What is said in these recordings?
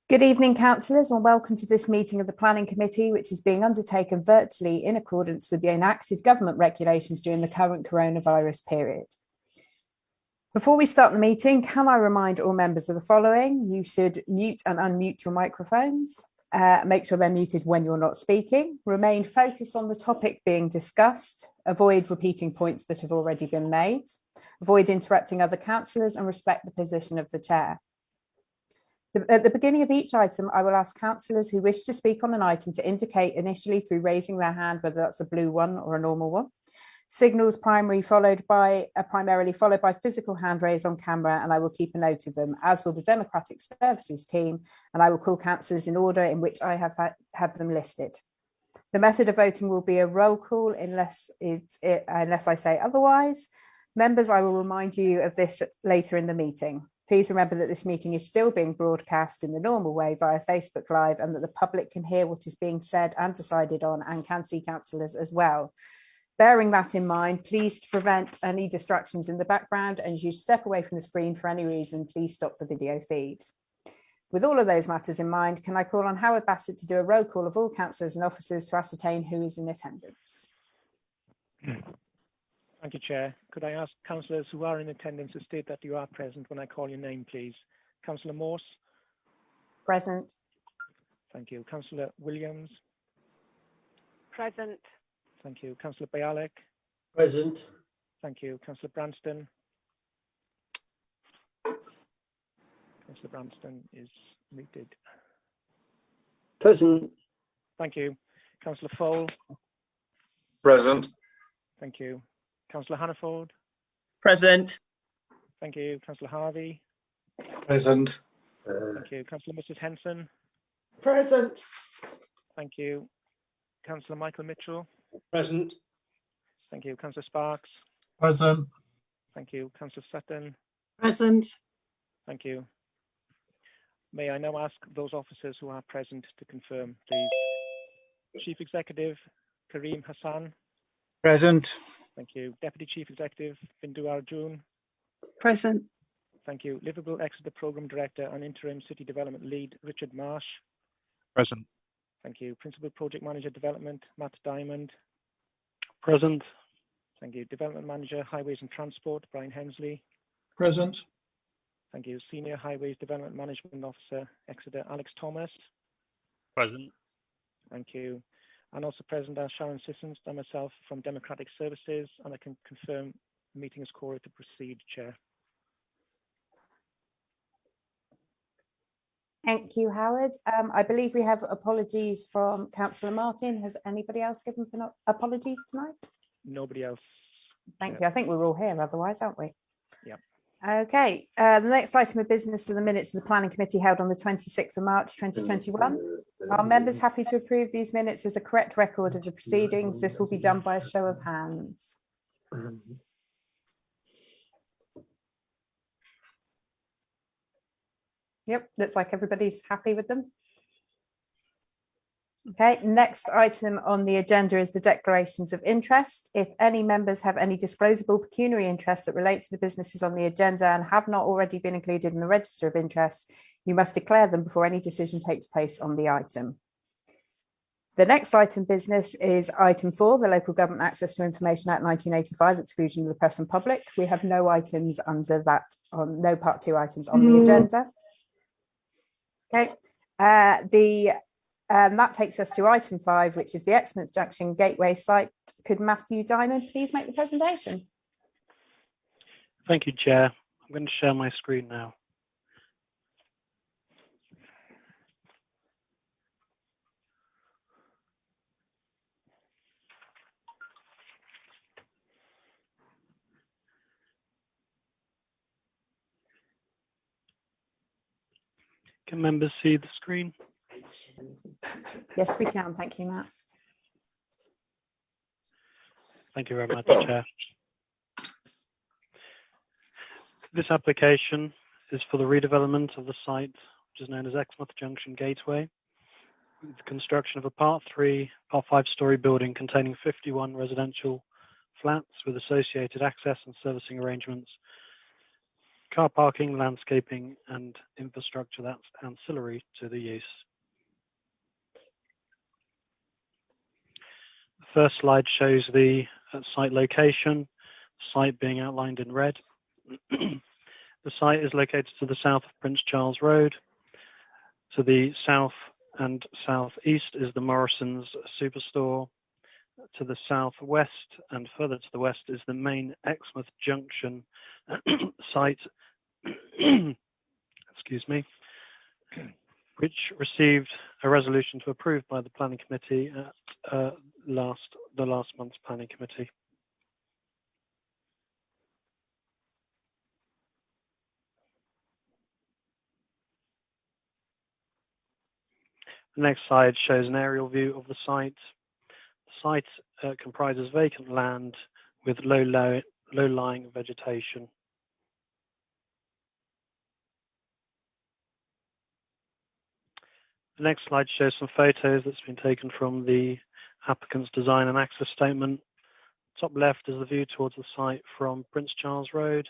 Good evening, councillors, and welcome to this meeting of the Planning Committee, which is being undertaken virtually in accordance with the enacted government regulations during the current coronavirus period. Before we start the meeting, can I remind all members of the following? You should mute and unmute your microphones. Make sure they're muted when you're not speaking. Remain focused on the topic being discussed. Avoid repeating points that have already been made. Avoid interrupting other councillors and respect the position of the chair. At the beginning of each item, I will ask councillors who wish to speak on an item to indicate initially through raising their hand, whether that's a blue one or a normal one. Signals primarily followed by physical hand raise on camera, and I will keep a note of them, as will the Democratic Services team, and I will call councillors in order in which I have had them listed. The method of voting will be a roll call unless I say otherwise. Members, I will remind you of this later in the meeting. Please remember that this meeting is still being broadcast in the normal way via Facebook Live, and that the public can hear what is being said and decided on, and can see councillors as well. Bearing that in mind, please, to prevent any distractions in the background, and as you step away from the screen for any reason, please stop the video feed. With all of those matters in mind, can I call on Howard Bassett to do a roll call of all councillors and officers to ascertain who is in attendance? Thank you, Chair. Could I ask councillors who are in attendance to state that you are present when I call your name, please? Councillor Morse? Present. Thank you. Councillor Williams? Present. Thank you. Councillor Bialik? Present. Thank you. Councillor Branston? Councillor Branston is muted. Present. Thank you. Councillor Fole? Present. Thank you. Councillor Hannaford? Present. Thank you. Councillor Harvey? Present. Thank you. Councillor Mrs. Henson? Present. Thank you. Councillor Michael Mitchell? Present. Thank you. Councillor Sparks? Present. Thank you. Councillor Sutton? Present. Thank you. May I now ask those officers who are present to confirm, please? Chief Executive Kareem Hassan? Present. Thank you. Deputy Chief Executive Bindu Arjun? Present. Thank you. Liverpool Exeter Programme Director and Interim City Development Lead Richard Marsh? Present. Thank you. Principal Project Manager Development Matt Diamond? Present. Thank you. Development Manager Highways and Transport Brian Hensley? Present. Thank you. Senior Highways Development Management Officer Exeter Alex Thomas? Present. Thank you. And also present are Sharon Sissons and myself from Democratic Services, and I can confirm the meeting is called to proceed, Chair. Thank you, Howard. I believe we have apologies from Councillor Martin. Has anybody else given apologies tonight? Nobody else. Thank you. I think we're all here otherwise, aren't we? Yeah. Okay. The next item of business to the minutes of the Planning Committee held on the 26th of March 2021. Are members happy to approve these minutes as a correct record of the proceedings? This will be done by a show of hands. Yep, looks like everybody's happy with them. Okay, next item on the agenda is the declarations of interest. If any members have any disclosable pecuniary interests that relate to the businesses on the agenda and have not already been included in the register of interests, you must declare them before any decision takes place on the item. The next item of business is item 4, the Local Government Access to Information Act 1985, exclusion of the press and public. We have no items under that, no part 2 items on the agenda. Okay, that takes us to item 5, which is the Exmouth Junction Gateway site. Could Matthew Diamond please make the presentation? Thank you, Chair. I'm going to share my screen now. Can members see the screen? Yes, we can. Thank you, Matt. Thank you very much, Chair. This application is for the redevelopment of the site, which is known as Exmouth Junction Gateway. The construction of a Part 3, Part 5-storey building containing 51 residential flats with associated access and servicing arrangements car parking, landscaping, and infrastructure that's ancillary to the use. The first slide shows the site location, site being outlined in red. The site is located to the south of Prince Charles Road. To the south and southeast is the Morrison's Superstore. To the southwest and further to the west is the main Exmouth Junction site, excuse me, which received a resolution to approve by the planning committee at the last month's planning committee. The next slide shows an aerial view of the site. The site comprises vacant land with low-lying vegetation. The next slide shows some photos that's been taken from the applicant's design and access statement. Top left is the view towards the site from Prince Charles Road,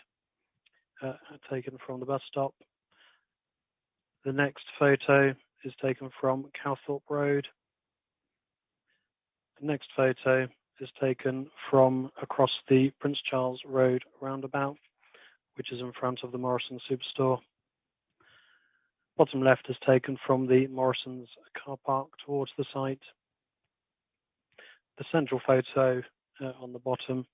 taken from the bus stop. The next photo is taken from Cowthorpe Road. The next photo is taken from across the Prince Charles Road roundabout, which is in front of the Morrison Superstore. Bottom left is taken from the Morrison's car park towards the site. The central photo on the bottom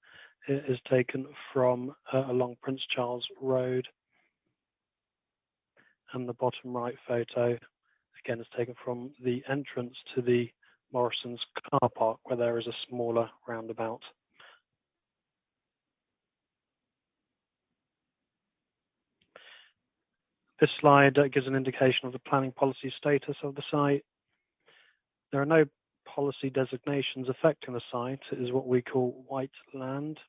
is taken from along Prince Charles Road. And the bottom right photo, again, is taken from the entrance to the Morrison's car park, where there is a smaller roundabout. This slide gives an indication of the planning policy status of the site. There are no policy designations affecting the site. It is what we call white land.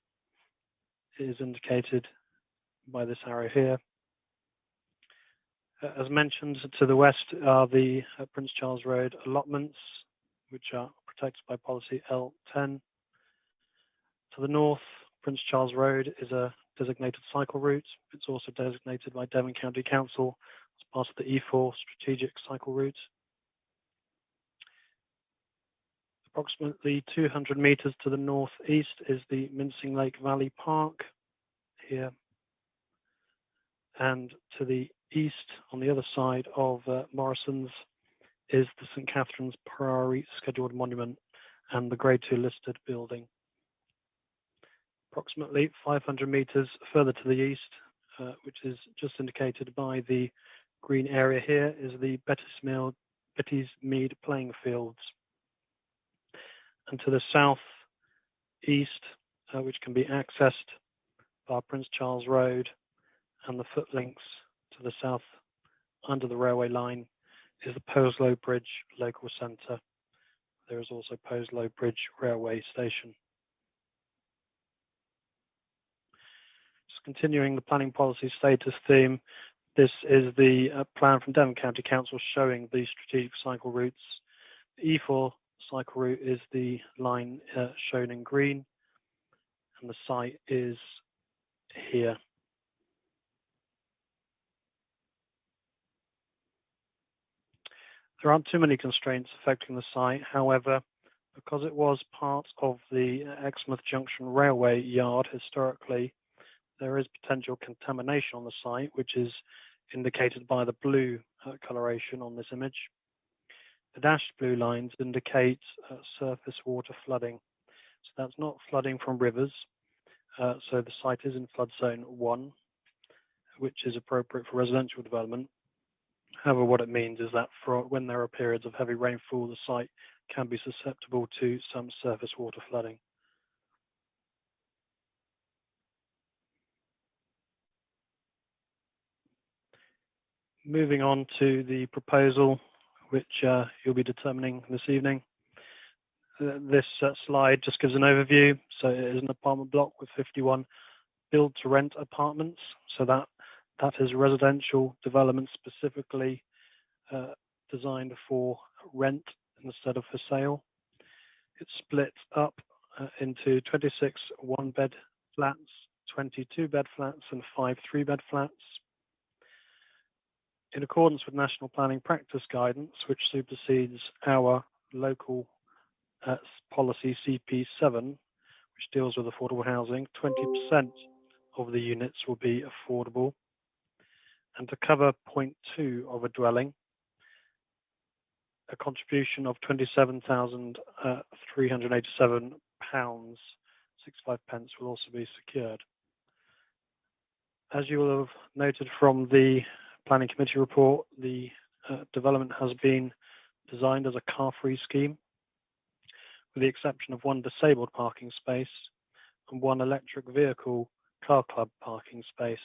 It is indicated by this arrow here. As mentioned, to the west are the Prince Charles Road allotments, which are protected by policy L10. To the north, Prince Charles Road is a designated cycle route. It's also designated by Devon County Council as part of the E4 strategic cycle route. Approximately 200 meters to the northeast is the Mincing Lake Valley Park here. And to the east, on the other side of Morrison's, is the St. Catherine's Priory Scheduled Monument and the Grade 2 listed building. Approximately 500 meters further to the east, which is just indicated by the green area here, is the Betty's Mead playing fields. And to the southeast, which can be accessed by Prince Charles Road and the footlinks to the south under the railway line, is the Poslow Bridge Local Centre. There is also Poslow Bridge Railway Station. Just continuing the planning policy status theme, this is the plan from Devon County Council showing the strategic cycle routes. The E4 cycle route is the line shown in green, and the site is here. There aren't too many constraints affecting the site. However, because it was part of the Exmouth Junction Railway Yard historically, there is potential contamination on the site, which is indicated by the blue coloration on this image. The dashed blue lines indicate surface water flooding. So that's not flooding from rivers. So the site is in flood zone 1, which is appropriate for residential development. However, what it means is that when there are periods of heavy rainfall, the site can be susceptible to some surface water flooding. Moving on to the proposal, which you'll be determining this evening. This slide just gives an overview. So it is an apartment block with 51 build-to-rent apartments. So that is residential development specifically designed for rent instead of for sale. It's split up into 26 one-bed flats, 20 2-bed flats and 5 3-bed flats. In accordance with National Planning Practice Guidance, which supersedes our local policy CP7, which deals with affordable housing, 20% of the units will be affordable. And to cover point 2 of a dwelling, a contribution of £27,387.65 will also be secured. As you will have noted from the Planning Committee report, the development has been designed as a car-free scheme, with the exception of 1 disabled parking space and 1 electric vehicle car club parking space.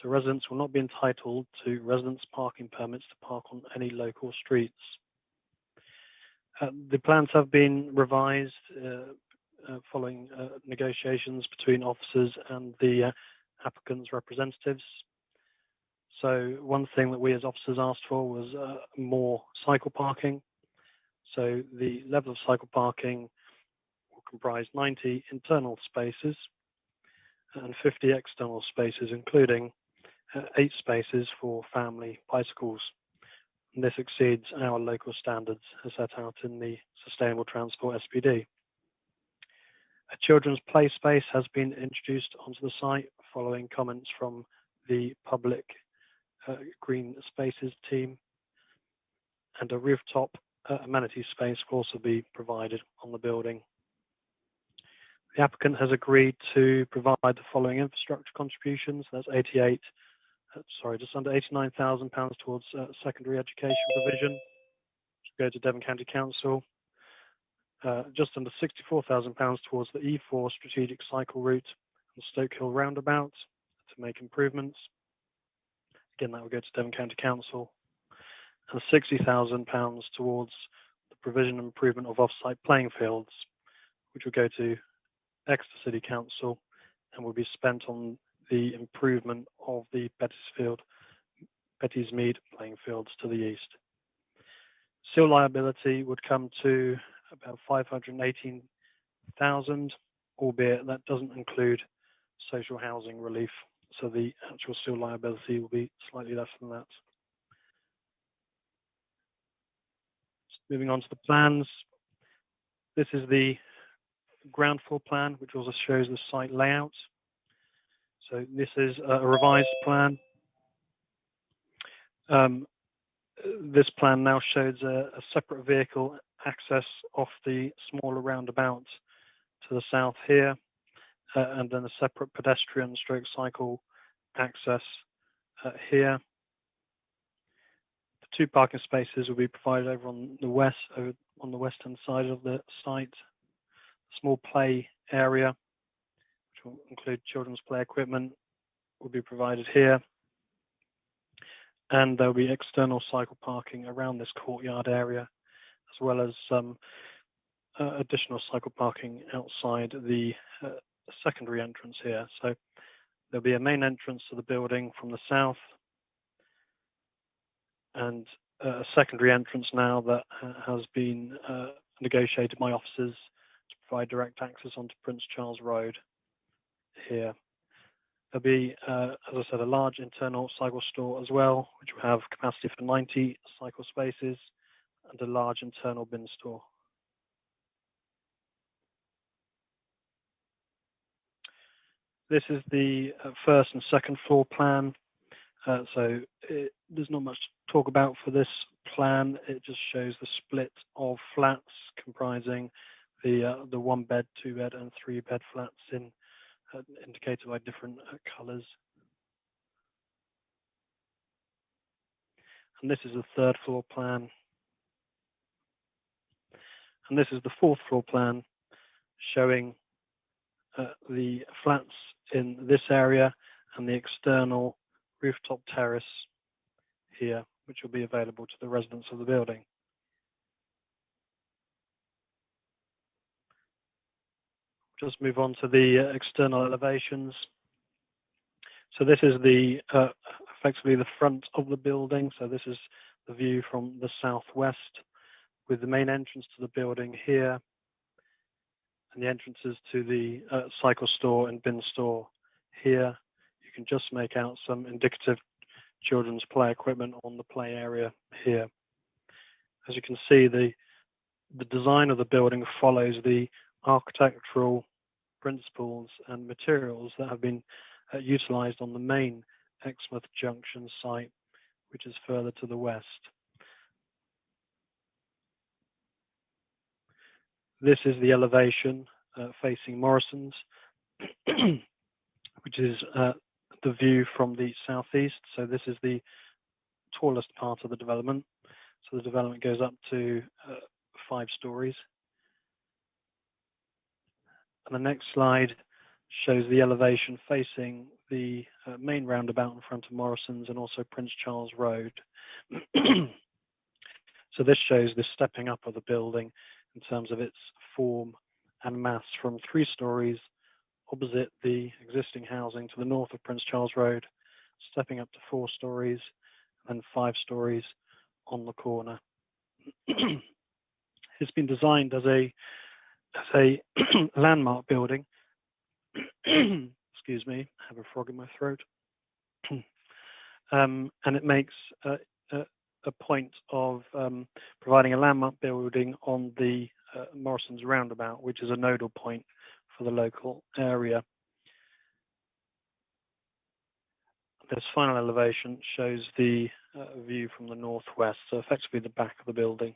So residents will not be entitled to residence parking permits to park on any local streets. The plans have been revised following negotiations between officers and the applicants' representatives. So one thing that we as officers asked for was more cycle parking. So the level of cycle parking will comprise 90 internal spaces and 50 external spaces, including 8 spaces for family bicycles. And this exceeds our local standards as set out in the Sustainable Transport SPD. A children's play space has been introduced onto the site following comments from the public green spaces team, and a rooftop amenity space will also be provided on the building. The applicant has agreed to provide the following infrastructure contributions. That's just under £89,000 towards secondary education provision, which will go to Devon County Council. Just under £64,000 towards the E4 strategic cycle route and Stoke Hill roundabout to make improvements. Again, that will go to Devon County Council. And £60,000 towards the provision and improvement of off-site playing fields, which will go to Exeter City Council and will be spent on the improvement of the Betty's Mead playing fields to the east. Seal liability would come to about £518,000, albeit that doesn't include social housing relief. So the actual seal liability will be slightly less than that. Moving on to the plans. This is the ground floor plan, which also shows the site layout. So this is a revised plan. This plan now shows a separate vehicle access off the smaller roundabout to the south here, and then a separate pedestrian stroke cycle access here. The 2 parking spaces will be provided over on the western side of the site. A small play area, which will include children's play equipment, will be provided here. And there will be external cycle parking around this courtyard area, as well as some additional cycle parking outside the secondary entrance here. So there'll be a main entrance to the building from the south, and a secondary entrance now that has been negotiated by officers to provide direct access onto Prince Charles Road here. There'll be, as I said, a large internal cycle store as well, which will have capacity for 90 cycle spaces, and a large internal bin store. This is the first and second floor plan. There's not much to talk about for this plan. It just shows the split of flats comprising the 1-bed, 2-bed, and 3-bed flats in indicated by different colours. And this is the 3rd floor plan. And this is the 4th floor plan, showing the flats in this area and the external rooftop terrace here, which will be available to the residents of the building. Just move on to the external elevations. So this is the effectively the front of the building. So this is the view from the southwest, with the main entrance to the building here, and the entrances to the cycle store and bin store here. You can just make out some indicative children's play equipment on the play area here. As you can see, the design of the building follows the architectural principles and materials that have been utilized on the main Exmouth Junction site, which is further to the west. This is the elevation facing Morrison's, which is the view from the southeast. So this is the tallest part of the development. So the development goes up to 5 stories. And the next slide shows the elevation facing the main roundabout in front of Morrison's and also Prince Charles Road. So this shows the stepping up of the building in terms of its form and mass from 3 stories opposite the existing housing to the north of Prince Charles Road, stepping up to 4 stories and 5 stories on the corner. It's been designed as a landmark building. Excuse me, I have a frog in my throat. And it makes a point of providing a landmark building on the Morrison's roundabout, which is a nodal point for the local area. This final elevation shows the view from the northwest, so effectively the back of the building.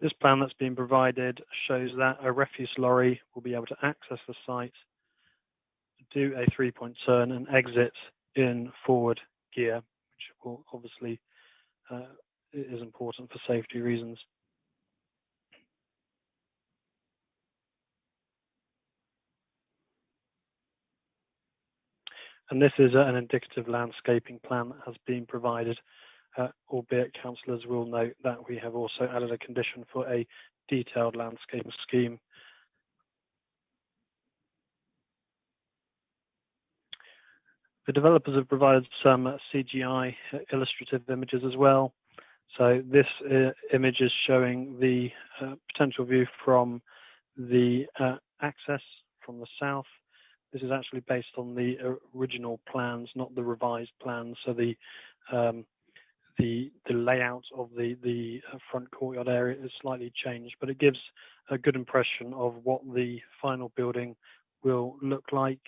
This plan that's been provided shows that a refuse lorry will be able to access the site, do a 3-point turn and exit in forward gear, which will obviously is important for safety reasons. And this is an indicative landscaping plan that has been provided, albeit councillors will note that we have also added a condition for a detailed landscaping scheme. The developers have provided some CGI illustrative images as well. So this image is showing the potential view from the access from the south. This is actually based on the original plans, not the revised plans. So the layout of the front courtyard area is slightly changed, but it gives a good impression of what the final building will look like.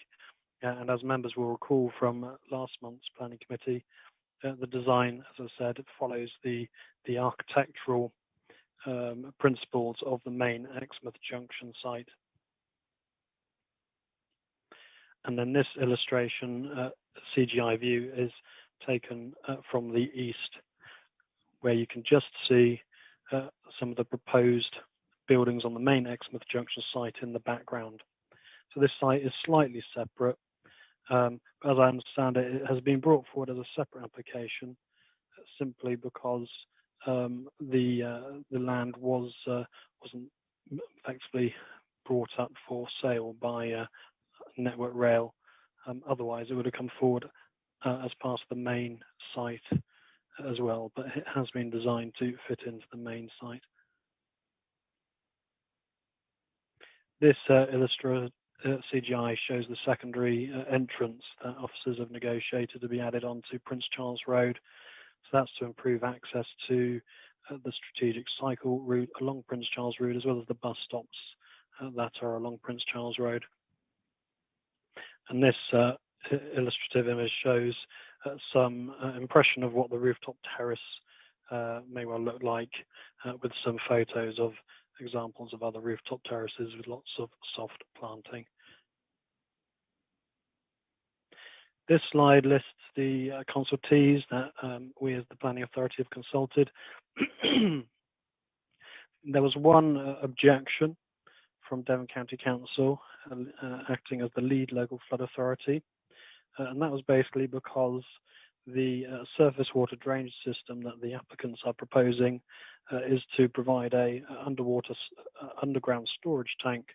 And as members will recall from last month's planning committee, the design, as I said, follows the architectural principles of the main Exmouth Junction site. And then this illustration, CGI view, is taken from the east, where you can just see some of the proposed buildings on the main Exmouth Junction site in the background. So this site is slightly separate. As I understand it, it has been brought forward as a separate application simply because the land wasn't effectively brought up for sale by Network Rail. Otherwise, it would have come forward as part of the main site as well, but it has been designed to fit into the main site. This illustrated CGI shows the secondary entrance that officers have negotiated to be added onto Prince Charles Road. So that's to improve access to the strategic cycle route along Prince Charles Road, as well as the bus stops that are along Prince Charles Road. And this illustrative image shows some impression of what the rooftop terrace may well look like, with some photos of examples of other rooftop terraces with lots of soft planting. This slide lists the consultees that we as the Planning Authority have consulted. There was one objection from Devon County Council, acting as the lead local flood authority, and that was basically because the surface water drainage system that the applicants are proposing is to provide a underground storage tank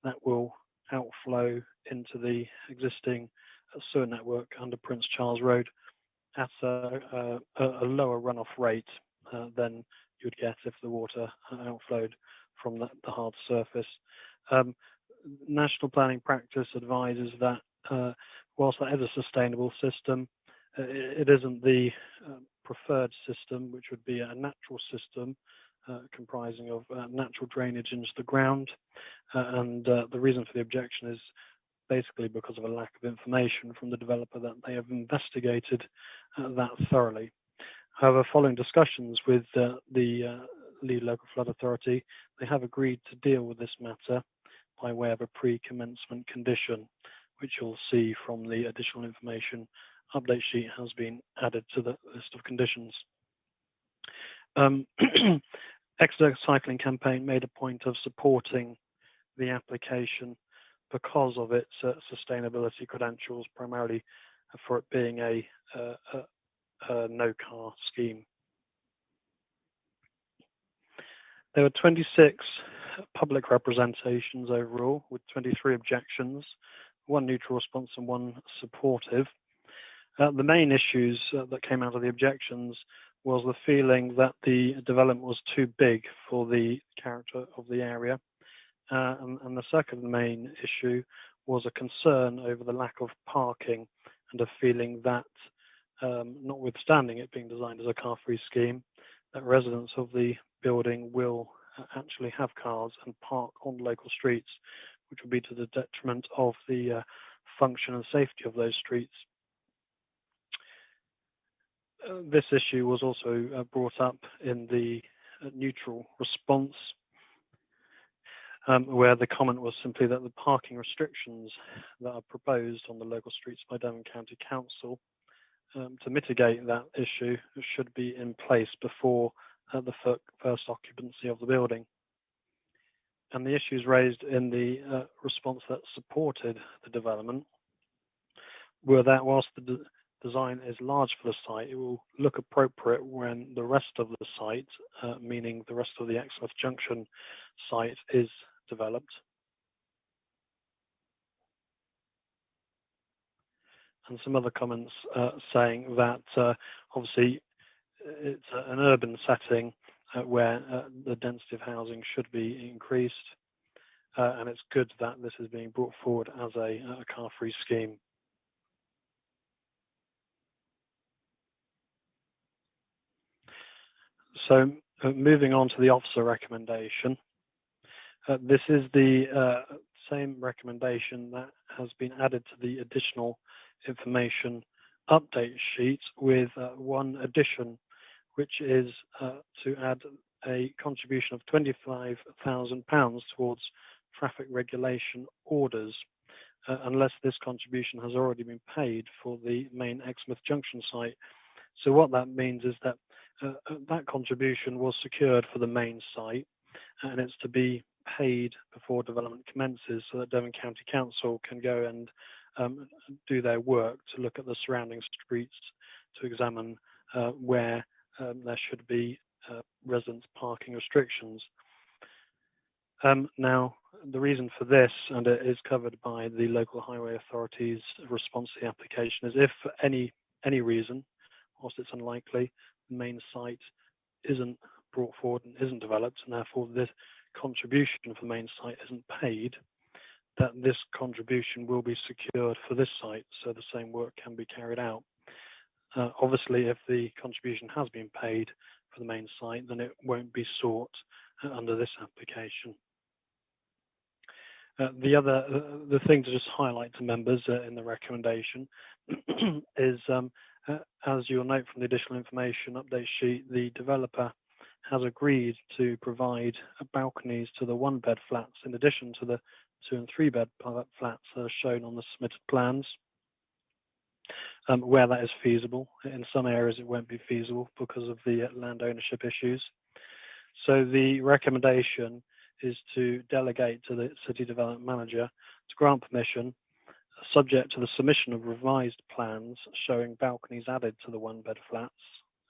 that will outflow into the existing sewer network under Prince Charles Road at a lower runoff rate than you would get if the water outflowed from the hard surface. National planning practice advises that whilst that is a sustainable system, it isn't the preferred system, which would be a natural system comprising of natural drainage into the ground. And the reason for the objection is basically because of a lack of information from the developer that they have investigated that thoroughly. However, following discussions with the Lead Local Flood Authority, they have agreed to deal with this matter by way of a pre-commencement condition, which you'll see from the additional information update sheet has been added to the list of conditions. Exeter Cycling Campaign made a point of supporting the application because of its sustainability credentials, primarily for it being a no-car scheme. There were 26 public representations overall, with 23 objections, 1 neutral response and 1 supportive. The main issues that came out of the objections was the feeling that the development was too big for the character of the area. And the second main issue was a concern over the lack of parking and a feeling that, notwithstanding it being designed as a car-free scheme, that residents of the building will actually have cars and park on local streets, which would be to the detriment of the function and safety of those streets. This issue was also brought up in the neutral response, where the comment was simply that the parking restrictions that are proposed on the local streets by Devon County Council to mitigate that issue should be in place before the first occupancy of the building. And the issues raised in the response that supported the development were that whilst the design is large for the site, it will look appropriate when the rest of the site, meaning the rest of the Exmouth Junction site, is developed. And some other comments saying that obviously it's an urban setting where the density of housing should be increased, and it's good that this is being brought forward as a car-free scheme. So moving on to the officer recommendation, this is the same recommendation that has been added to the additional information update sheet with one addition, which is to add a contribution of £25,000 towards traffic regulation orders, unless this contribution has already been paid for the main Exmouth Junction site. So what that means is that that contribution was secured for the main site, and it's to be paid before development commences so that Devon County Council can go and do their work to look at the surrounding streets to examine where there should be residence parking restrictions. Now, the reason for this, and it is covered by the local highway authority's response to the application, is if for any reason, whilst it's unlikely, the main site isn't brought forward and isn't developed, and therefore this contribution for the main site isn't paid, that this contribution will be secured for this site, so the same work can be carried out. Obviously, if the contribution has been paid for the main site, then it won't be sought under this application. The thing to just highlight to members in the recommendation is, as you'll note from the additional information update sheet, the developer has agreed to provide balconies to the 1-bed flats in addition to the 2- and 3-bed flats shown on the submitted plans, where that is feasible. In some areas it won't be feasible because of the land ownership issues. So the recommendation is to delegate to the City Development Manager to grant permission, subject to the submission of revised plans showing balconies added to the 1-bed flats,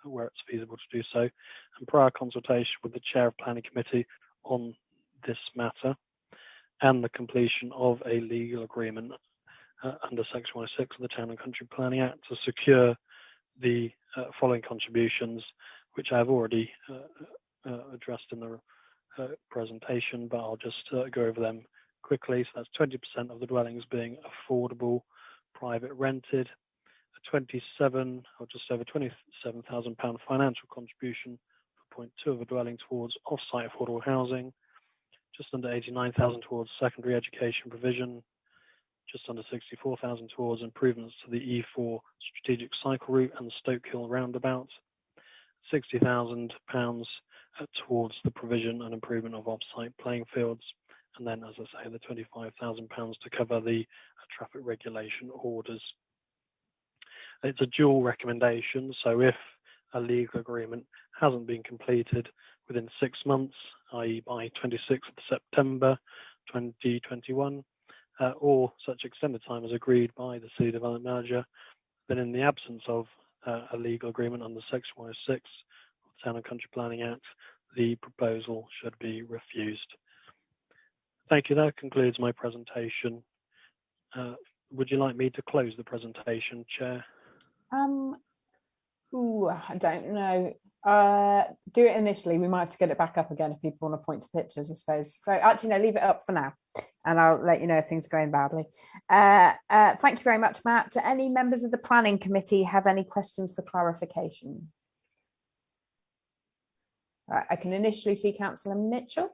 where it's feasible to do so, and prior consultation with the Chair of Planning Committee on this matter, and the completion of a legal agreement under Section 106 of the Town and Country Planning Act to secure the following contributions, which I have already addressed in the presentation, but I'll just go over them quickly. So that's 20% of the dwellings being affordable, private rented, a 27 or just over £27,000 financial contribution for 0.2 of a dwelling towards off-site affordable housing, just under 89,000 towards secondary education provision, just under 64,000 towards improvements to the E4 strategic cycle route and the Stoke Hill roundabout, £60,000 towards the provision and improvement of off-site playing fields, and then, as I say, the £25,000 to cover the traffic regulation orders. It's a dual recommendation, so if a legal agreement hasn't been completed within 6 months, i.e. by 26th of September 2021, or such extended time as agreed by the City Development Manager, then in the absence of a legal agreement under Section 106 of the Town and Country Planning Act, the proposal should be refused. Thank you. That concludes my presentation. Would you like me to close the presentation, Chair? I don't know. Do it initially. We might have to get it back up again if people want to point to pictures, I suppose. So actually, no, leave it up for now, and I'll let you know if things are going badly. Thank you very much, Matt. Do any members of the Planning Committee have any questions for clarification? All right, I can initially see Councillor Mitchell.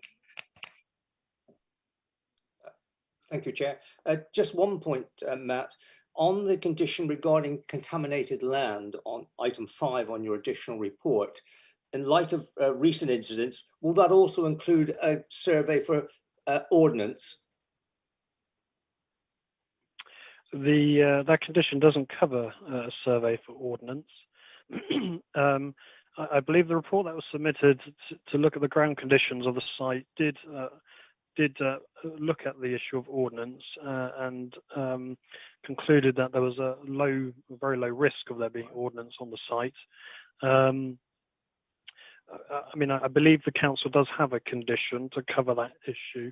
Thank you, Chair. Just one point, Matt. On the condition regarding contaminated land on item 5 on your additional report, in light of recent incidents, will that also include a survey for ordnance? That condition doesn't cover a survey for ordnance. I believe the report that was submitted to look at the ground conditions of the site did look at the issue of ordnance and concluded that there was a very low risk of there being ordnance on the site. I mean, I believe the council does have a condition to cover that issue.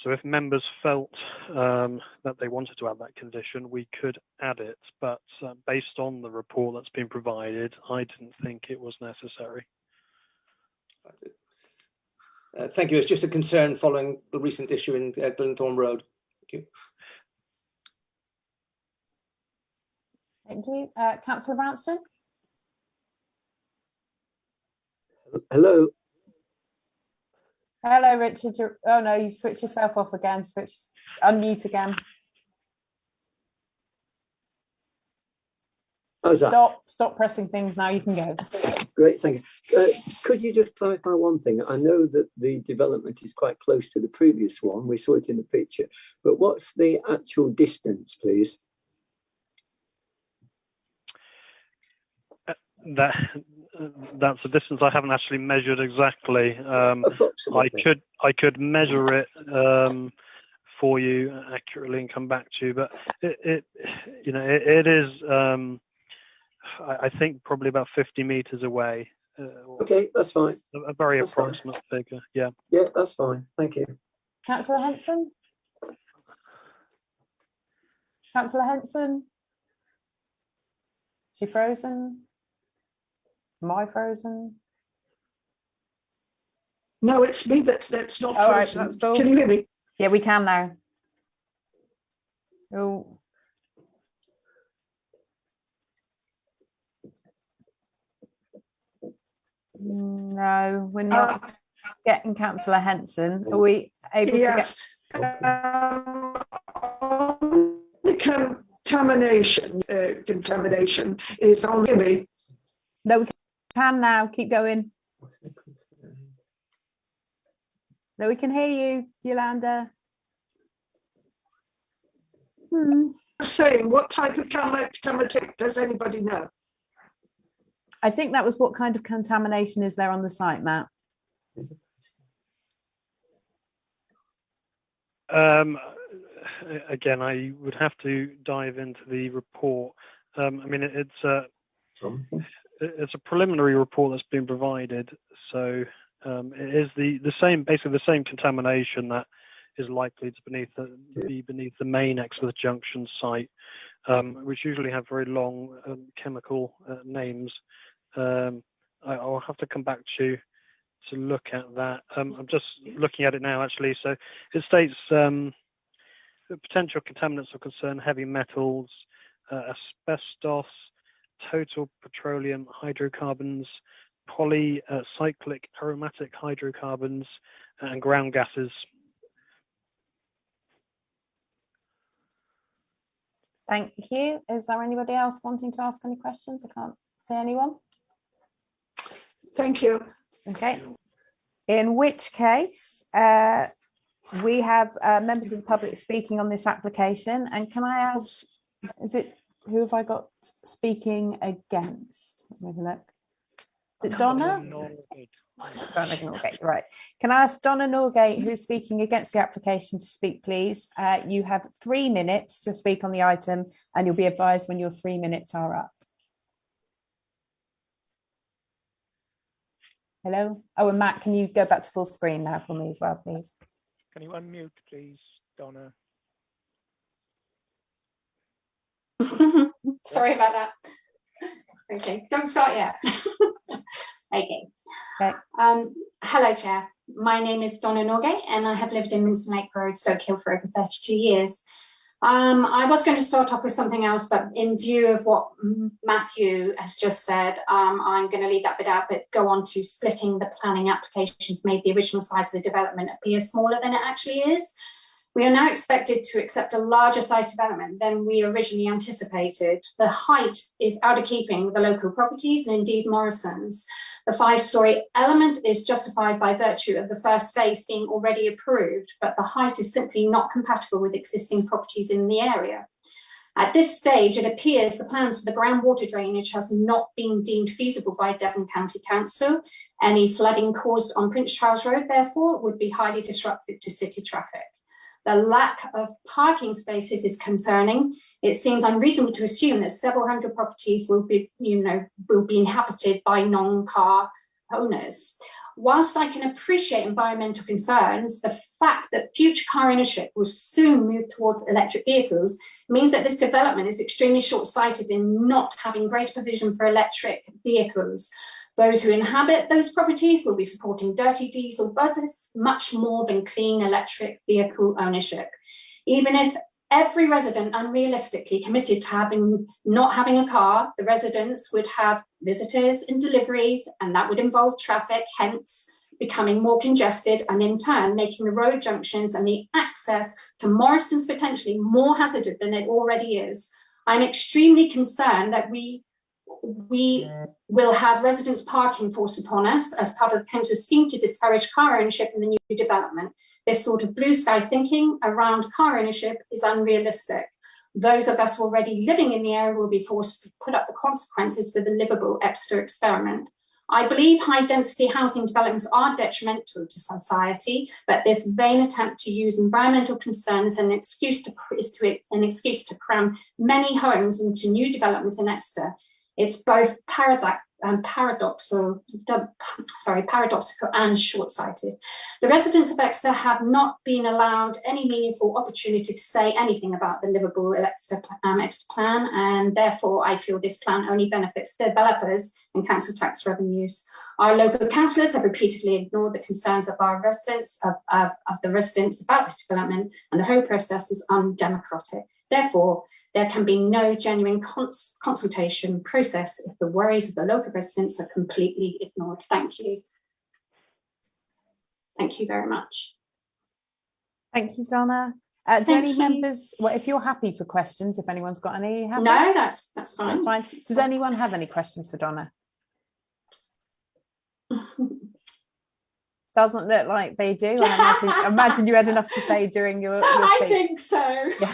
So if members felt that they wanted to add that condition, we could add it. But based on the report that's been provided, I didn't think it was necessary. Thank you. It's just a concern following the recent issue in Glenthorne Road. Thank you. Thank you. Councillor Branston. Hello. Hello, Richard. Oh no, you've switched yourself off again. Unmute again. Stop pressing things now. You can go. Great, thank you. Could you just clarify one thing? I know that the development is quite close to the previous one. We saw it in the picture, but what's the actual distance, please? That's a distance I haven't actually measured exactly. I could measure it for you accurately and come back to you, but it is I think probably about 50 meters away. Okay, that's fine. A very approximate figure. Yeah. Yeah, that's fine. Thank you. Councillor Henson. Councillor Henson. Is she frozen? Am I frozen? No, it's me that's not All right, frozen. that's cool. Can you hear me? Yeah, we can now. Oh. No, we're not getting Councillor Henson. Are we able to get? The contamination is on me. No, we can now. Keep going. No, we can hear you, Yolanda. Saying, what type of contamination does anybody know? I think that was what kind of contamination is there on the site, Matt? Again, I would have to dive into the report. I mean, it's a preliminary report that's been provided, so it is basically the same contamination that is likely to be beneath the main Exeter Junction site, which usually have very long chemical names. I'll have to come back to you to look at that. I'm just looking at it now, actually. So it states the potential contaminants of concern: heavy metals, asbestos, total petroleum hydrocarbons, polycyclic aromatic hydrocarbons, and ground gases. Thank you. Is there anybody else wanting to ask any questions? I can't see anyone. Thank you. Okay. In which case, we have members of the public speaking on this application. And can I ask, who have I got speaking against? Let me have a look. Is it Donna? Donna Norgate, right. Can I ask Donna Norgate, who is speaking against the application, to speak, please? You have 3 minutes to speak on the item, and you'll be advised when your 3 minutes are up. Hello? Oh, and Matt, can you go back to full screen now for me as well, please? Can you unmute, please, Donna? Sorry about that. Okay, don't start yet. Okay. Hello, Chair. My name is Donna Norgate, and I have lived in Mincing Lake Road, Stoke Hill, for over 32 years. I was going to start off with something else, but in view of what Matthew has just said, I'm going to leave that bit out, but go on to splitting the planning applications made the original size of the development appear smaller than it actually is. We are now expected to accept a larger size development than we originally anticipated. The height is out of keeping with the local properties and indeed Morrison's. The 5-storey element is justified by virtue of the first phase being already approved, but the height is simply not compatible with existing properties in the area. At this stage, it appears the plans for the groundwater drainage has not been deemed feasible by Devon County Council. Any flooding caused on Prince Charles Road, therefore, would be highly disruptive to city traffic. The lack of parking spaces is concerning. It seems unreasonable to assume that several hundred properties will be inhabited by non-car owners. Whilst I can appreciate environmental concerns, the fact that future car ownership will soon move towards electric vehicles means that this development is extremely short-sighted in not having greater provision for electric vehicles. Those who inhabit those properties will be supporting dirty diesel buses much more than clean electric vehicle ownership. Even if every resident unrealistically committed to not having a car, the residents would have visitors and deliveries, and that would involve traffic, hence becoming more congested, and in turn making the road junctions and the access to Morrison's potentially more hazardous than it already is. I'm extremely concerned that we will have residents parking forced upon us as part of the council's scheme to discourage car ownership in the new development. This sort of blue sky thinking around car ownership is unrealistic. Those of us already living in the area will be forced to put up the consequences with the livable Exeter experiment. I believe high density housing developments are detrimental to society, but this vain attempt to use environmental concerns as an excuse to cram many homes into new developments in Exeter. It's both paradoxical and short-sighted. The residents of Exeter have not been allowed any meaningful opportunity to say anything about the livable Exeter plan, and therefore I feel this plan only benefits developers and council tax revenues. Our local councillors have repeatedly ignored the concerns of our residents, of the residents about this development, and the whole process is undemocratic. Therefore, there can be no genuine consultation process if the worries of the local residents are completely ignored. Thank you. Thank you very much. Thank you, Donna. Do any members, well, if you're happy for questions, if anyone's got any? No, that's fine. That's fine. Does anyone have any questions for Donna? Doesn't look like they do. I imagine you had enough to say during your speech. I think so. Yeah.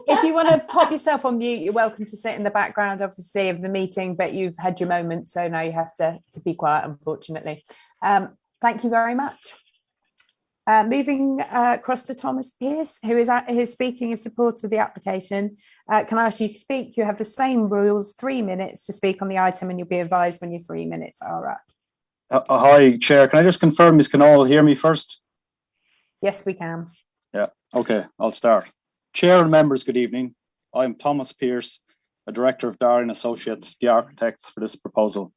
If you want to pop yourself on mute, you're welcome to sit in the background, obviously, of the meeting, but you've had your moment, so now you have to be quiet, unfortunately. Thank you very much. Moving across to Thomas Pearce, who is speaking in support of the application. Can I ask you to speak? You have the same rules, 3 minutes to speak on the item, and you'll be advised when your 3 minutes are up. Hi, Chair. Can I just confirm, can all hear me first? Yes, we can. Yeah, okay, I'll start. Chair and members, good evening. I'm Thomas Pearce, a Director of Darren Associates, the architects for this proposal.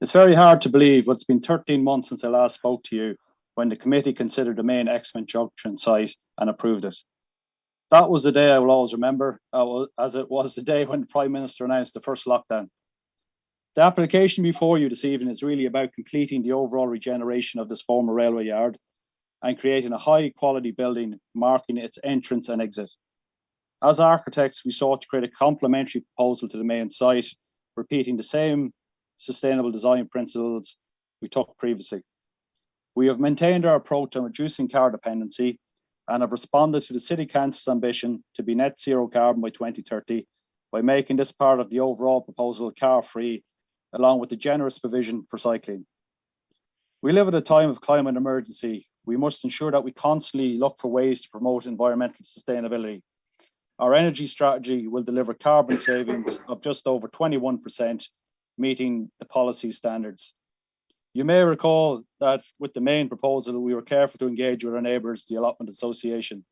It's very hard to believe, but it's been 13 months since I last spoke to you when the committee considered the main Exmouth Junction site and approved it. That was the day I will always remember, as it was the day when the Prime Minister announced the first lockdown. The application before you this evening is really about completing the overall regeneration of this former railway yard and creating a high quality building marking its entrance and exit. As architects, we sought to create a complementary proposal to the main site, repeating the same sustainable design principles we took previously. We have maintained our approach on reducing car dependency and have responded to the City Council's ambition to be net zero carbon by 2030 by making this part of the overall proposal car-free, along with the generous provision for cycling. We live at a time of climate emergency. We must ensure that we constantly look for ways to promote environmental sustainability. Our energy strategy will deliver carbon savings of just over 21%, meeting the policy standards. You may recall that with the main proposal, we were careful to engage with our neighbours, the Allotment Association.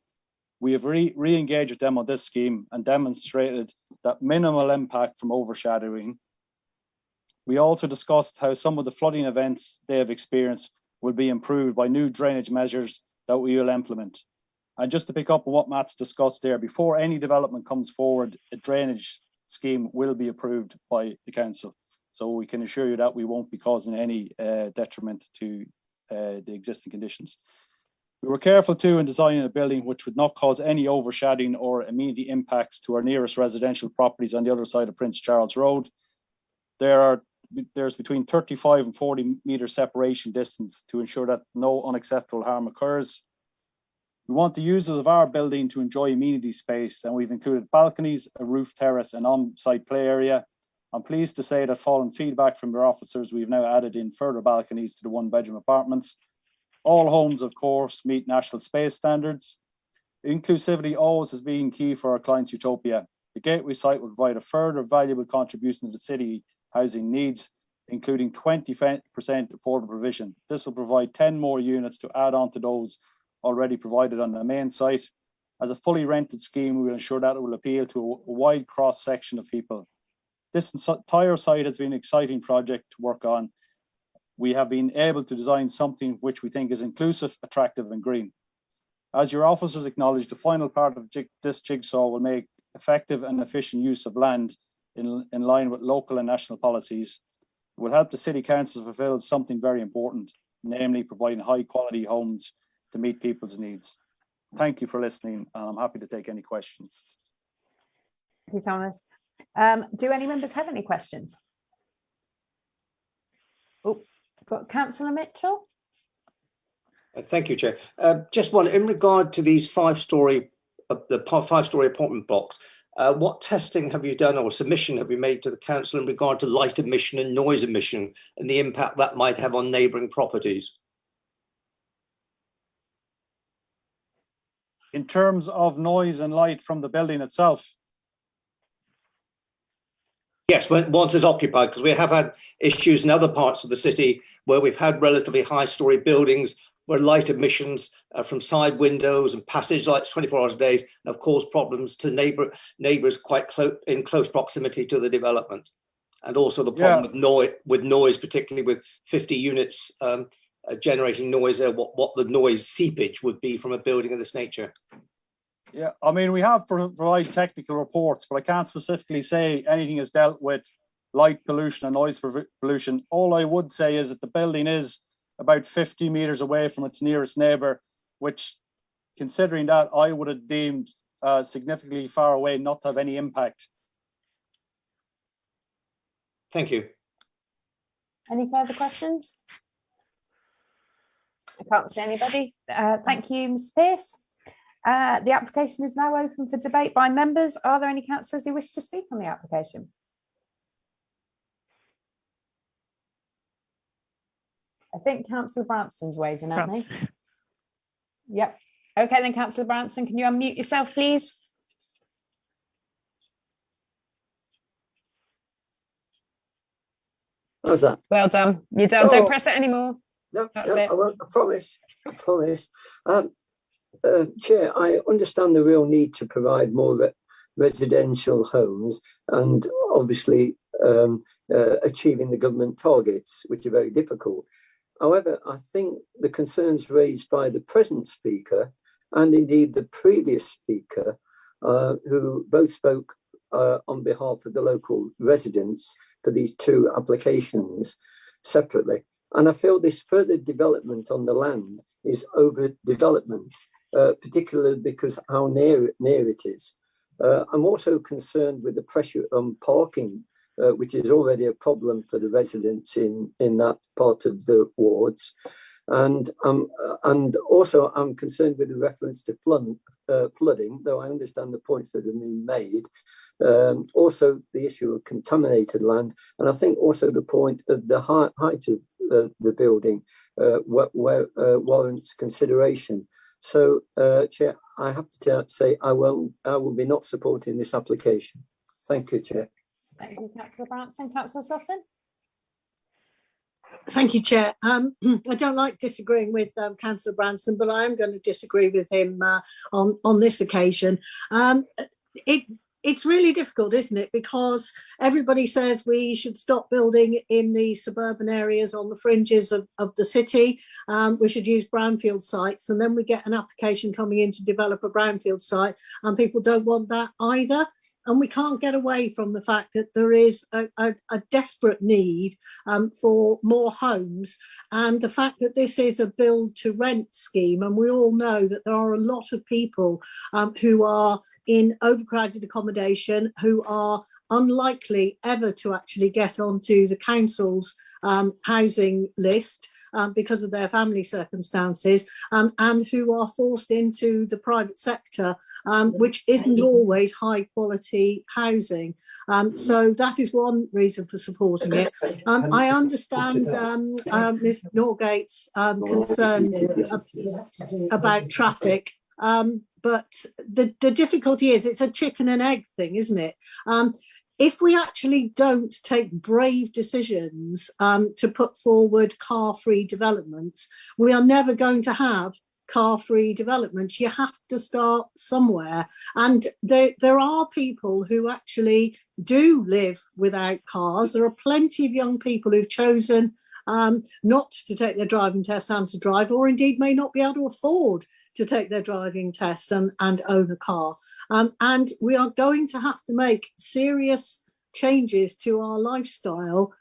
We have re-engaged with them on this scheme and demonstrated that minimal impact from overshadowing. We also discussed how some of the flooding events they have experienced will be improved by new drainage measures that we will implement. And just to pick up on what Matt's discussed there, before any development comes forward, a drainage scheme will be approved by the council. So we can assure you that we won't be causing any detriment to the existing conditions. We were careful too in designing a building which would not cause any overshadowing or immediate impacts to our nearest residential properties on the other side of Prince Charles Road. There's between 35 and 40 metre separation distance to ensure that no unacceptable harm occurs. We want the users of our building to enjoy amenity space, and we've included balconies, a roof terrace, and on-site play area. I'm pleased to say that following feedback from your officers, we've now added in further balconies to the one-bedroom apartments. All homes, of course, meet national space standards. Inclusivity always has been key for our clients' utopia. The Gateway site will provide a further valuable contribution to the city housing needs, including 20% affordable provision. This will provide 10 more units to add on to those already provided on the main site. As a fully rented scheme, we will ensure that it will appeal to a wide cross section of people. This entire site has been an exciting project to work on. We have been able to design something which we think is inclusive, attractive and green. As your officers acknowledged, the final part of this jigsaw will make effective and efficient use of land in line with local and national policies. It will help the City Council fulfil something very important, namely providing high quality homes to meet people's needs. Thank you for listening, and I'm happy to take any questions. Thank you, Thomas. Do any members have any questions? Oh, got Councillor Mitchell. Thank you, Chair. Just one, in regard to these five-storey apartment blocks, what testing have you done or submission have you made to the council in regard to light emission and noise emission and the impact that might have on neighbouring properties? In terms of noise and light from the building itself? Yes, once it's occupied, because we have had issues in other parts of the city where we've had relatively high-storey buildings where light emissions from side windows and passage lights 24 hours a day have caused problems to neighbours quite in close proximity to the development. And also the problem with noise, particularly with 50 units generating noise, what the noise seepage would be from a building of this nature. Yeah, I mean, we have provided technical reports, but I can't specifically say anything is dealt with light pollution and noise pollution. All I would say is that the building is about 50 metres away from its nearest neighbour, which, considering that, I would have deemed significantly far away not to have any impact. Thank you. Any further questions? I can't see anybody. Thank you, Mr. Pearce. The application is now open for debate by members. Are there any councillors who wish to speak on the application? I think Councillor Branston's waving at me. Yep. Okay then, Councillor Branston, can you unmute yourself, please? How's that? Well done. You're done. Don't press it anymore. No, That's it. I won't. I promise. I promise. Chair, I understand the real need to provide more residential homes, and obviously achieving the government targets, which are very difficult. However, I think the concerns raised by the present speaker and indeed the previous speaker, who both spoke on behalf of the local residents for these two applications separately. And I feel this further development on the land is overdevelopment, particularly because how near it is. I'm also concerned with the pressure on parking, which is already a problem for the residents in that part of the wards. And also I'm concerned with the reference to flooding, though I understand the points that have been made. Also the issue of contaminated land, and I think also the point of the height of the building warrants consideration. So, Chair, I have to say I will be not supporting this application. Thank you, Chair. Thank you, Councillor Branson. Councillor Sutton. Thank you, Chair. I don't like disagreeing with Councillor Branson, but I am going to disagree with him on this occasion. It's really difficult, isn't it? Because everybody says we should stop building in the suburban areas on the fringes of the city. We should use brownfield sites, and then we get an application coming in to develop a brownfield site, and people don't want that either. And we can't get away from the fact that there is a desperate need for more homes, and the fact that this is a build to rent scheme. And we all know that there are a lot of people who are in overcrowded accommodation, who are unlikely ever to actually get onto the council's housing list because of their family circumstances, and who are forced into the private sector, which isn't always high quality housing. So that is one reason for supporting it. I understand Ms Norgate's concerns about traffic, but the difficulty is it's a chicken and egg thing, isn't it? If we actually don't take brave decisions to put forward car-free developments, we are never going to have car-free developments. You have to start somewhere. And there are people who actually do live without cars. There are plenty of young people who've chosen not to take their driving test and to drive, or indeed may not be able to afford to take their driving tests and own a car. And we are going to have to make serious changes to our lifestyle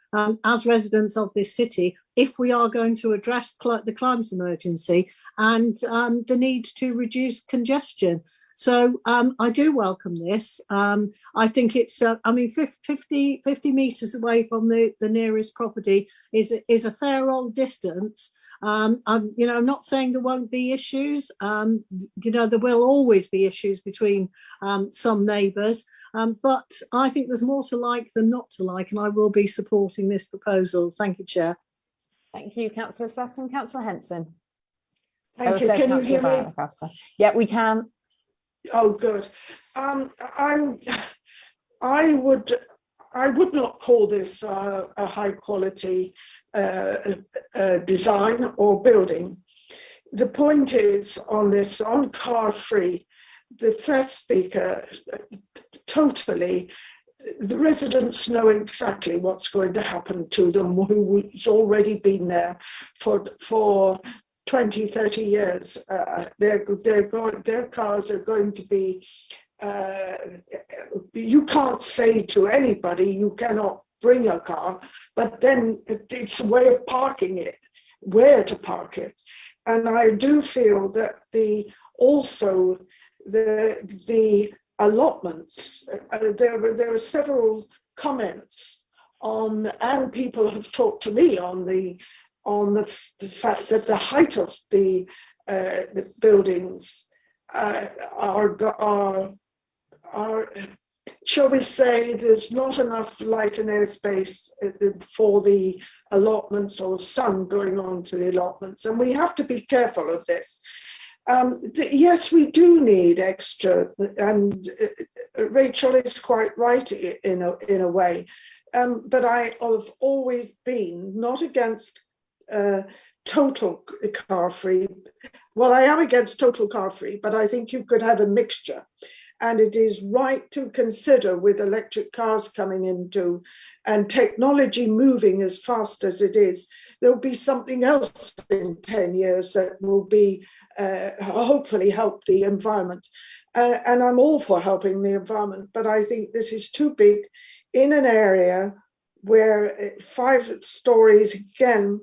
as residents of this city if we are going to address the climate emergency and the need to reduce congestion. So I do welcome this. I think it's, 50 metres away from the nearest property is a fair old distance. I'm not saying there won't be issues. There will always be issues between some neighbours, but I think there's more to like than not to like, and I will be supporting this proposal. Thank you, Chair. Thank you, Councillor Sutton. Councillor Henson. Thank you. Can you hear me? Yeah, we can. Oh, good. I would not call this a high quality design or building. The point is on car free, the first speaker totally, the residents know exactly what's going to happen to them, who's already been there for 20, 30 years. Their cars are going to be, you can't say to anybody you cannot bring a car, but then it's a way of parking it, where to park it. And I do feel that the allotments, there are several comments on, and people have talked to me on the fact that the height of the buildings are, shall we say, there's not enough light and airspace for the allotments or sun going on to the allotments, and we have to be careful of this. Yes, we do need extra, and Rachel is quite right in a way, but I have always been not against total car free. Well, I am against total car free, but I think you could have a mixture. And it is right to consider, with electric cars coming into and technology moving as fast as it is, there'll be something else in 10 years that will be hopefully help the environment. And I'm all for helping the environment, but I think this is too big in an area where 5 stories again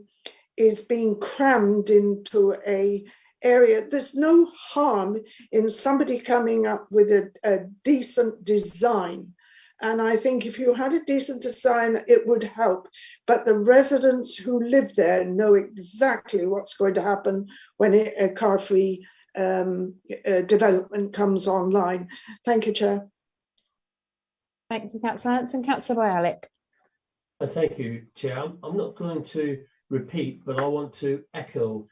is being crammed into a area. There's no harm in somebody coming up with a decent design. And I think if you had a decent design, it would help. But the residents who live there know exactly what's going to happen when a car-free development comes online. Thank you, Chair. Thank you, Councillor Hanson. Councillor Bialik. Thank you, Chair. I'm not going to repeat, but I want to echo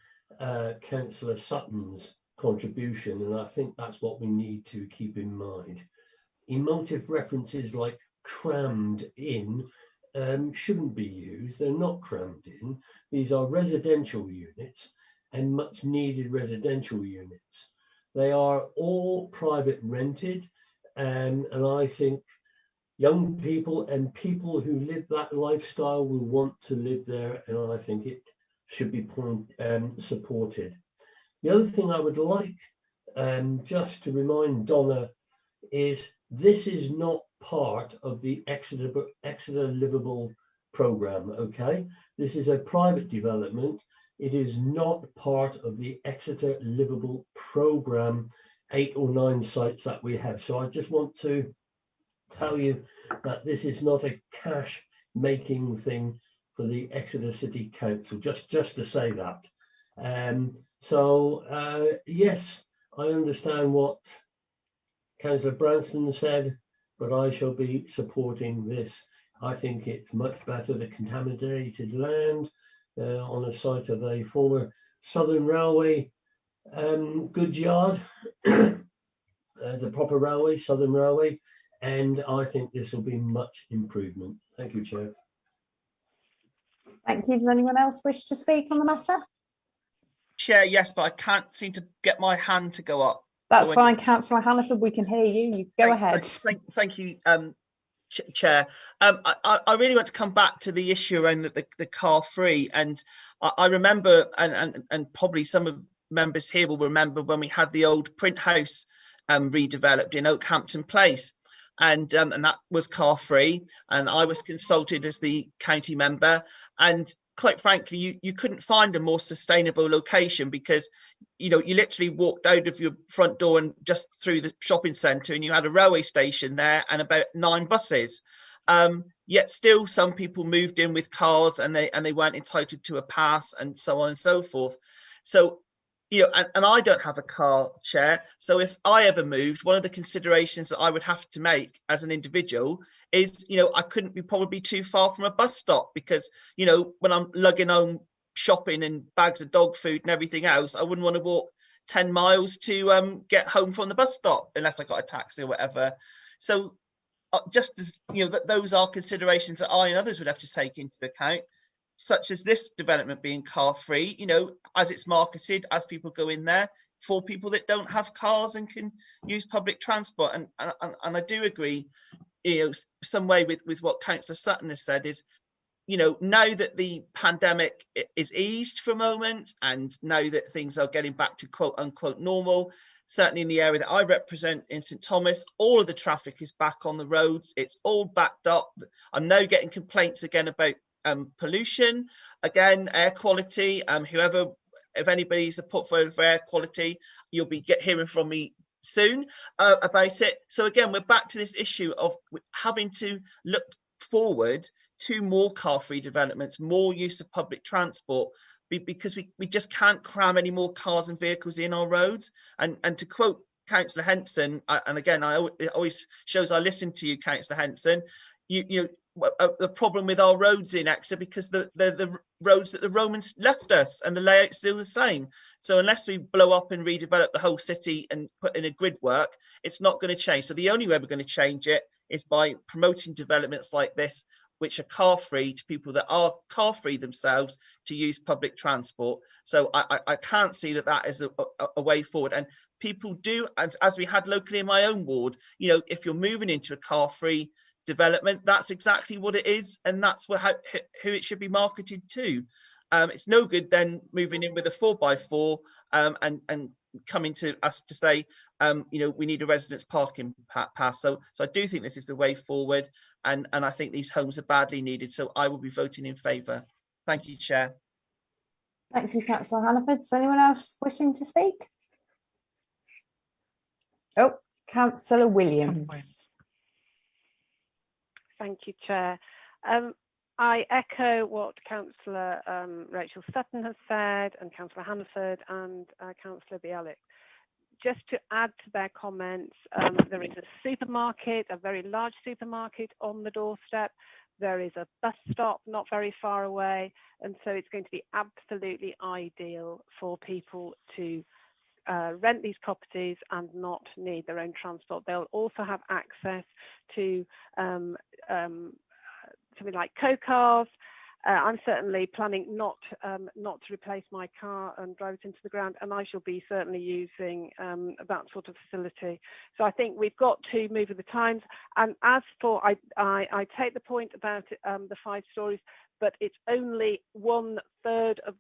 Councillor Sutton's contribution, and I think that's what we need to keep in mind. Emotive references like crammed in shouldn't be used. They're not crammed in. These are residential units and much needed residential units. They are all private rented, and I think young people and people who live that lifestyle will want to live there, and I think it should be supported. The other thing I would like just to remind Donna is this is not part of the Exeter Livable programme, okay? This is a private development. It is not part of the Exeter Livable programme, 8 or 9 sites that we have. So I just want to tell you that this is not a cash making thing for the Exeter City Council, just to say that. Yes, I understand what Councillor Branston said, but I shall be supporting this. I think it's much better. The contaminated land on a site of a former Southern Railway goods yard, the proper railway, Southern Railway, and I think this will be much improvement. Thank you, Chair. Thank you. Does anyone else wish to speak on the matter? Chair, yes, but I can't seem to get my hand to go up. That's fine, Councillor Hannaford, we can hear you. You go ahead. Thank you, Chair. I really want to come back to the issue around the car free, and I remember, and probably some of members here will remember when we had the old print house redeveloped in Oakhampton Place, and that was car free, and I was consulted as the county member, and quite frankly, you couldn't find a more sustainable location, because you literally walked out of your front door and just through the shopping centre, and you had a railway station there and about 9 buses. Yet still, some people moved in with cars, and they weren't entitled to a pass, and so on and so forth. So, and I don't have a car, Chair. So if I ever moved, one of the considerations that I would have to make as an individual is, I couldn't be probably too far from a bus stop, because, when I'm lugging home shopping and bags of dog food and everything else, I wouldn't want to walk 10 miles to get home from the bus stop unless I got a taxi or whatever. So just as, that those are considerations that I and others would have to take into account, such as this development being car free, as it's marketed, as people go in there, for people that don't have cars and can use public transport. And I do agree, some way with what Councillor Sutton has said is, now that the pandemic is eased for a moment, and now that things are getting back to quote unquote normal, certainly in the area that I represent in St Thomas, all of the traffic is back on the roads. It's all backed up. I'm now getting complaints again about pollution, again, air quality. If anybody's a portfolio for air quality, you'll be hearing from me soon about it. So again, we're back to this issue of having to look forward to more car-free developments, more use of public transport, because we just can't cram any more cars and vehicles in our roads. And to quote Councillor Henson, and again, it always shows I listen to you, Councillor Henson, the problem with our roads in Exeter, because the roads that the Romans left us, and the layout's still the same. So unless we blow up and redevelop the whole city and put in a grid work, it's not going to change. So the only way we're going to change it is by promoting developments like this, which are car free to people that are car free themselves to use public transport. So I can't see that is a way forward. And people do, as we had locally in my own ward, if you're moving into a car free development. That's exactly what it is, and that's who it should be marketed to. It's no good then moving in with a 4x4 and coming to us to say, we need a residence parking pass. So I do think this is the way forward, and I think these homes are badly needed. So I will be voting in favour. Thank you, Chair. Thank you, Councillor Hannaford. Is anyone else wishing to speak? Oh, Councillor Williams. Thank you, Chair. I echo what Councillor Rachel Sutton has said, and Councillor Hannaford and Councillor Bialik. Just to add to their comments, there is a supermarket, a very large supermarket on the doorstep. There is a bus stop not very far away, and so it's going to be absolutely ideal for people to rent these properties and not need their own transport. They'll also have access to something like co-cars. I'm certainly planning not to replace my car and drive it into the ground, and I shall be certainly using that sort of facility. So I think we've got to move with the times. And as for, I take the point about the 5 stories, but it's only 1/3 of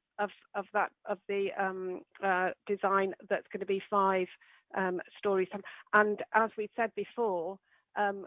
the design that's going to be 5 stories. And as we said before,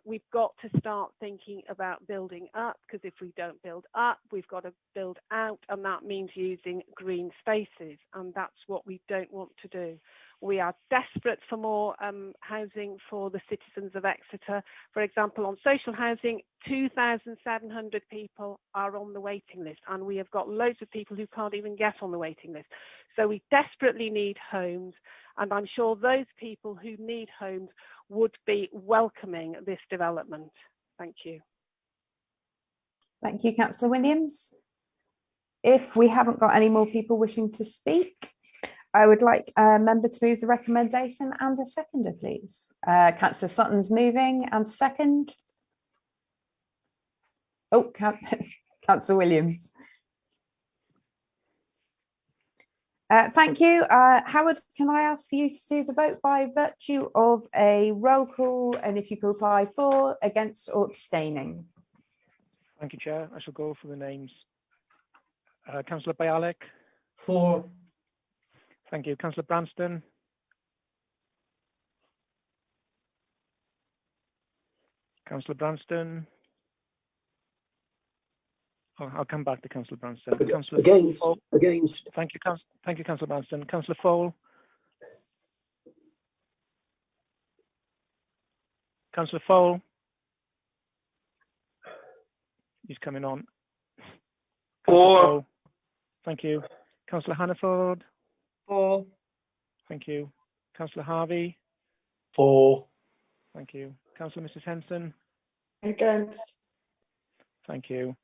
we've got to start thinking about building up, because if we don't build up, we've got to build out, and that means using green spaces, and that's what we don't want to do. We are desperate for more housing for the citizens of Exeter. For example, on social housing, 2,700 people are on the waiting list, and we have got loads of people who can't even get on the waiting list. So we desperately need homes, and I'm sure those people who need homes would be welcoming this development. Thank you. Thank you, Councillor Williams. If we haven't got any more people wishing to speak, I would like a member to move the recommendation and a seconder, please. Councillor Sutton's moving, and second. Oh, Councillor Williams. Thank you. Howard, can I ask for you to do the vote by virtue of a roll call, and if you could reply for, against or abstaining? Thank you, Chair. I shall go for the names. Councillor Bialik. For. Thank you. Councillor Branston. Councillor Branston. Oh, I'll come back to Councillor Branston. Councillor Against. Fole. Against. Thank you, Councillor Branston. Councillor Fole. Councillor Fole. He's coming on. For. Thank you. Councillor Hannaford. For. Thank you. Councillor Harvey. For. Thank you. Councillor Mrs. Henson. Against. Thank you.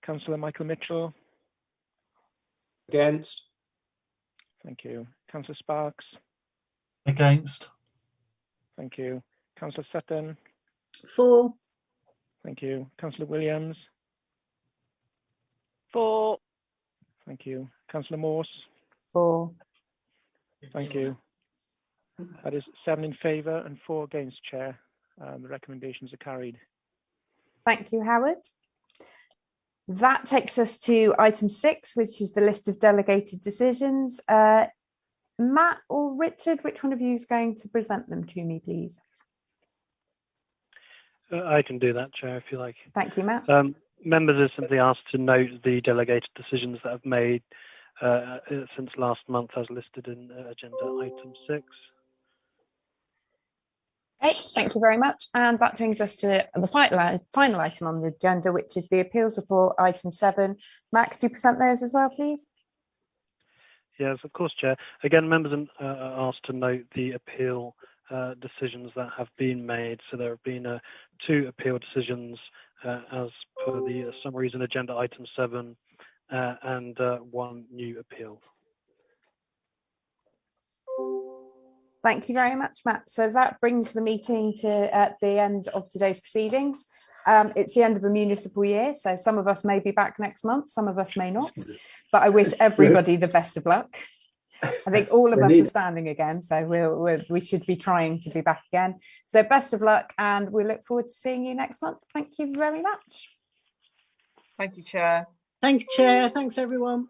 Councillor Michael Mitchell. Against. Thank you. Councillor Sparks. Against. Thank you. Councillor Sutton. For. Thank you. Councillor Williams. For. Thank you. Councillor Morse. For. Thank you. That is 7 in favour and 4 against, Chair. The recommendations are carried. Thank you, Howard. That takes us to item 6, which is the list of delegated decisions. Matt or Richard, which one of you is going to present them to me, please? I can do that, Chair, if you like. Thank you, Matt. Members are simply asked to note the delegated decisions that have made since last month as listed in agenda item 6. Okay, thank you very much. And that brings us to the final item on the agenda, which is the appeals report, item 7. Matt, could you present those as well, please? Yes, of course, Chair. Again, members are asked to note the appeal decisions that have been made. So there have been 2 appeal decisions as per the summaries in agenda item 7 and 1 new appeal. Thank you very much, Matt. So that brings the meeting to at the end of today's proceedings. It's the end of the municipal year, so some of us may be back next month, some of us may not, but I wish everybody the best of luck. I think all of We us need are standing again, so we should be trying to be back again. So best of luck, and we look forward to seeing you next month. Thank you very much. Thank you, Chair. Thank you, Chair. Thanks, everyone.